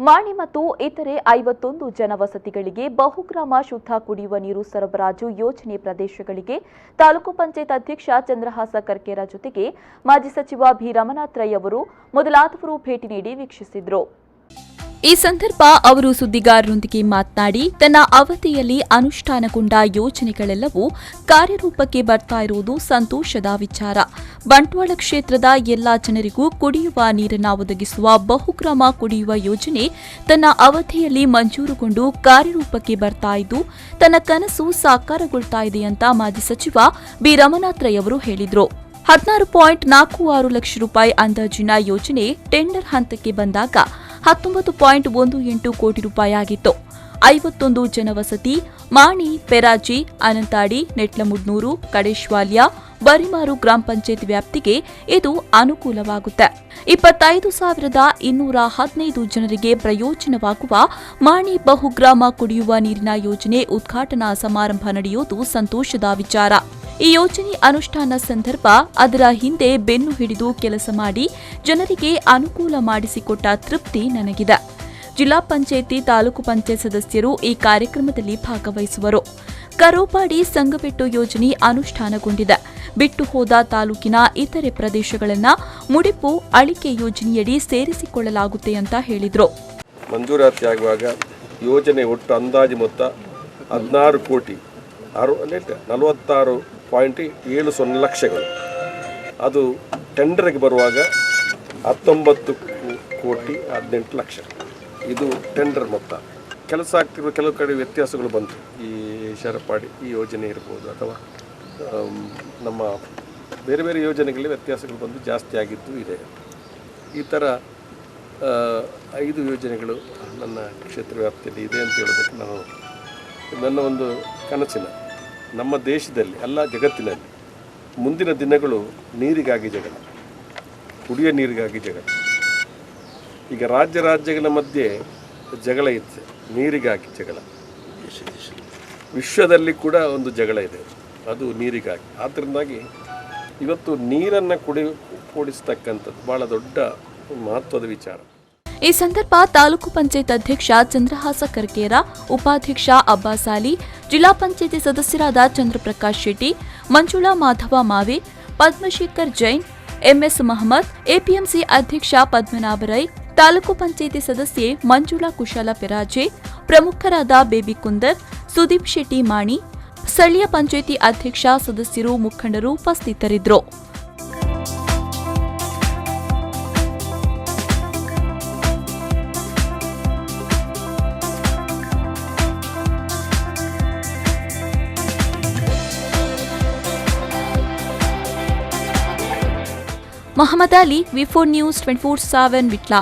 ಮಾಣಿ ಮತ್ತು ಇತರೆ 51 ಜನವಸತಿಗಳಿಗೆ ಬಹುಗ್ರಾಮ ಶುದ್ಧ ಕುಡಿಯುವ ನೀರು ಸರಬರಾಜು ಯೋಜನೆ ಪ್ರದೇಶಗಳಿಗೆ ತಾಲೂಕು ಪಂಚಾಯತ್ ಅಧ್ಯಕ್ಷ ಚಂದ್ರಹಾಸ ಕರ್ಕೇರ ಜೊತೆಗೆ ಮಾಜಿ ಸಚಿವ ಬಿ ರಮನಾಥ್ ರೈ ಅವರು ಮೊದಲಾದವರು ಭೇಟಿ ನೀಡಿ ವೀಕ್ಷಿಸಿದರು. ಈ ಸಂದರ್ಭ ಅವರು ಸುದ್ದಿಗಾರರೊಂದಿಗೆ ಮಾತನಾಡಿ, ತನ್ನ ಅವಧಿಯಲ್ಲಿ ಅನುಷ್ಠಾನಗೊಂಡ ಯೋಜನೆಗಳೆಲ್ಲವೂ ಕಾರ್ಯರೂಪಕ್ಕೆ ಬರ್ತಾ ಇರುವುದು ಸಂತೋಷದ ವಿಚಾರ. ಬಂಟ್ವಾಳ ಕ್ಷೇತ್ರದ ಎಲ್ಲಾ ಜನರಿಗೂ ಕುಡಿಯುವ ನೀರನ್ನು ಒದಗಿಸುವ ಬಹುಗ್ರಾಮ ಕುಡಿಯುವ ಯೋಜನೆ ತನ್ನ ಅವಧಿಯಲ್ಲಿ ಮಂಜೂರುಗೊಂಡು ಕಾರ್ಯರೂಪಕ್ಕೆ ಬರ್ತಾ ಇದ್ದು, ತನ್ನ ಕನಸು ಸಾಕಾರಗೊಳ್ತಾ ಇದೆ ಅಂತ ಮಾಜಿ ಸಚಿವ ಬಿ ರಮನಾಥ್ ರೈ ಅವರು ಹೇಳಿದರು. 16.46 ಲಕ್ಷ ರೂಪಾಯಿ ಅಂದಾಜಿನ ಯೋಜನೆ ಟೆಂಡರ್ ಹಂತಕ್ಕೆ ಬಂದಾಗ 19.18 ಕೋಟಿ ರೂಪಾಯಿ ಆಗಿತ್ತು. 51 ಜನವಸತಿ ಮಾಣಿ, ಪೆರಾಜಿ, ಅನಂತಾಡಿ, ನೆಟ್ಲಮುಡ್ನೂರು, ಕಡೇಶ್ವಾಲ್ಯ, ಬರಿಮಾರು ಗ್ರಾಮ ಪಂಚಾಯತ್ ವ್ಯಾಪ್ತಿಗೆ ಇದು ಅನುಕೂಲವಾಗುತ್ತೆ. 25,215 ಜನರಿಗೆ ಪ್ರಯೋಜನವಾಗುವ ಮಾಣಿ ಬಹುಗ್ರಾಮ ಕುಡಿಯುವ ನೀರಿನ ಯೋಜನೆ ಉದ್ಘಾಟನಾ ಸಮಾರಂಭ ನಡೆಯುವುದು ಸಂತೋಷದ ವಿಚಾರ. ಈ ಯೋಜನೆ ಅನುಷ್ಠಾನ ಸಂದರ್ಭ ಅದರ ಹಿಂದೆ ಬೆನ್ನು ಹಿಡಿದು ಕೆಲಸ ಮಾಡಿ ಜನರಿಗೆ ಅನುಕೂಲ ಮಾಡಿಸಿಕೊಟ್ಟ ತೃಪ್ತಿ ನನಗಿದೆ. ಜಿಲ್ಲಾ ಪಂಚಾಯಿತಿ, ತಾಲೂಕು ಪಂಚಾಯತ್ ಸದಸ್ಯರು ಈ ಕಾರ್ಯಕ್ರಮದಲ್ಲಿ ಭಾಗವಹಿಸುವರು. ಕರೋಪಾಡಿ ಸಂಗಬೆಟ್ಟು ಯೋಜನೆ ಅನುಷ್ಠಾನಗೊಂಡಿದೆ. ಬಿಟ್ಟು ಹೋದ ತಾಲೂಕಿನ ಇತರೆ ಪ್ರದೇಶಗಳನ್ನು ಮುಡಿಪು ಅಳಿಕೆ ಯೋಜನೆಯಡಿ ಸೇರಿಸಿಕೊಳ್ಳಲಾಗುತ್ತೆ ಅಂತ ಹೇಳಿದರು. ಮಂಜೂರಾತಿಯಾಗುವಾಗ ಯೋಜನೆ ಒಟ್ಟು ಅಂದಾಜು ಮೊತ್ತ 16 ಕೋಟಿ 46.70 ಲಕ್ಷಗಳು. ಅದು ಟೆಂಡರ್ಗೆ ಬರುವಾಗ 19 ಕೋಟಿ 18 ಲಕ್ಷ. ಇದು ಟೆಂಡರ್ ಮೊತ್ತ. ಕೆಲಸ ಆಗ್ತಿರುವ ಕೆಲವು ಕಡೆ ವ್ಯತ್ಯಾಸಗಳು ಬಂತು. ಈ ಶರಪಾಡಿ ಈ ಯೋಜನೆ ಇರ್ಬೋದು ಅಥವಾ ನಮ್ಮ ಬೇರೆ ಬೇರೆ ಯೋಜನೆಗಳಲ್ಲಿ ವ್ಯತ್ಯಾಸಗಳು ಬಂದು ಜಾಸ್ತಿ ಆಗಿದ್ದು ಇದೆ. ಈ ಥರ 5 ಯೋಜನೆಗಳು ನನ್ನ ಕ್ಷೇತ್ರ ವ್ಯಾಪ್ತಿಯಲ್ಲಿ ಇದೆ ಅಂತ ಹೇಳೋದಕ್ಕೆ ನನ್ನ ಒಂದು ಕನಸಿನ ನಮ್ಮ ದೇಶದಲ್ಲಿ ಅಲ್ಲ ಜಗತ್ತಿನಲ್ಲಿ ಮುಂದಿನ ದಿನಗಳು ನೀರಿಗಾಗಿ ಜಗಳ, ಕುಡಿಯೋ ನೀರಿಗಾಗಿ ಜಗಳ. ಈಗ ರಾಜ್ಯಗಳ ಮಧ್ಯೆ ಜಗಳ ಇದೆ, ನೀರಿಗಾಗಿ ಜಗಳ. ವಿಶ್ವದಲ್ಲಿ ಕೂಡ ಒಂದು ಜಗಳ ಇದೆ, ಅದು ನೀರಿಗಾಗಿ. ಆದ್ದರಿಂದಾಗಿ ಇವತ್ತು ನೀರನ್ನು ಕೂಡಿಸ್ತಕ್ಕಂಥದ್ದು ಭಾಳ ದೊಡ್ಡ ಮಹತ್ವದ ವಿಚಾರ. ಈ ಸಂದರ್ಭ ತಾಲೂಕು ಪಂಚಾಯತ್ ಅಧ್ಯಕ್ಷ ಚಂದ್ರಹಾಸ ಕರ್ಕೇರ, ಉಪಾಧ್ಯಕ್ಷ ಅಬ್ಬಾಸ್ ಅಲಿ, ಜಿಲ್ಲಾ ಪಂಚಾಯತಿ ಸದಸ್ಯರಾದ ಚಂದ್ರಪ್ರಕಾಶ್ ಶೆಟ್ಟಿ, ಮಂಜುಳಾ ಮಾಧವ ಮಾವೆ, ಪದ್ಮಶೇಖರ್ ಜೈನ್, ಎಂಎಸ್ ಮಹಮ್ಮದ್, ಎಪಿಎಂಸಿ ಅಧ್ಯಕ್ಷ ಪದ್ಮನಾಭ ರೈ, ತಾಲೂಕು ಪಂಚಾಯತಿ ಸದಸ್ಯೆ ಮಂಜುಳಾ ಕುಶಾಲ ಪೆರಾಜೆ, ಪ್ರಮುಖರಾದ ಬೇಬಿ ಕುಂದರ್, ಸುದೀಪ್ ಶೆಟ್ಟಿ ಮಾಣಿ, ಸ್ಥಳೀಯ ಪಂಚಾಯತಿ ಅಧ್ಯಕ್ಷ, ಸದಸ್ಯರು, ಮುಖಂಡರು ಉಪಸ್ಥಿತರಿದ್ದರು. ಮೊಹಮ್ಮದ್ ಅಲಿ, ವಿ4 ನ್ಯೂಸ್ 24/7 ವಿಟ್ಲ.